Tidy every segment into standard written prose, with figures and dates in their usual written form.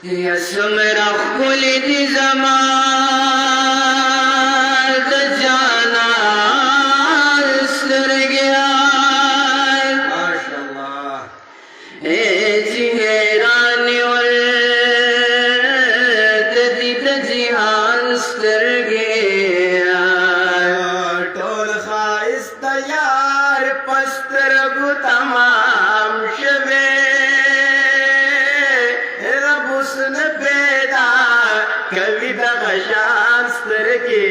يسمر خلد زمان دجانا استرقيان ما شاء الله جهراني والتدي تجيهان استرقيان طول خائص تيار پسترگو تمام شبه कवि दशास्त्र के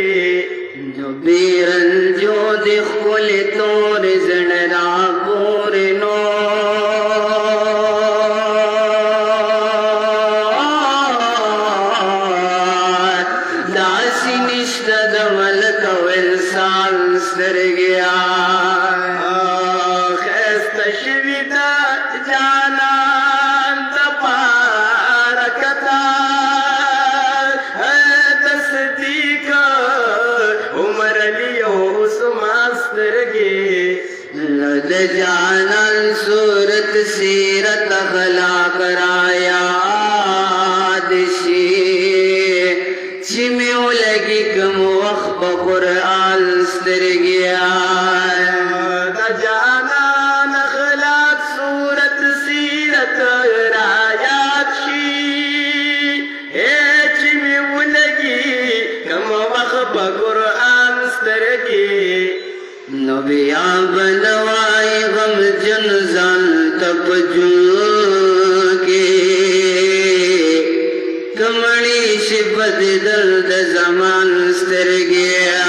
जो बीरल जो दिखुल तोर जनरा बोर नो दासी निष्ठ दमल कवल सांस्तर गया खस्त शिविदा जाना जानल सूरत सीरत गला कराया दिशी चिमे लगी कम वक्त कुरान स्तर गया जाना नखलात सूरत सीरत रायात शी चिमे लगी कम वक्त कुरान स्तर के नबिया बनवाए गम जनजान तपजू के कमड़ी शिपत दर्द जमान स्तर गया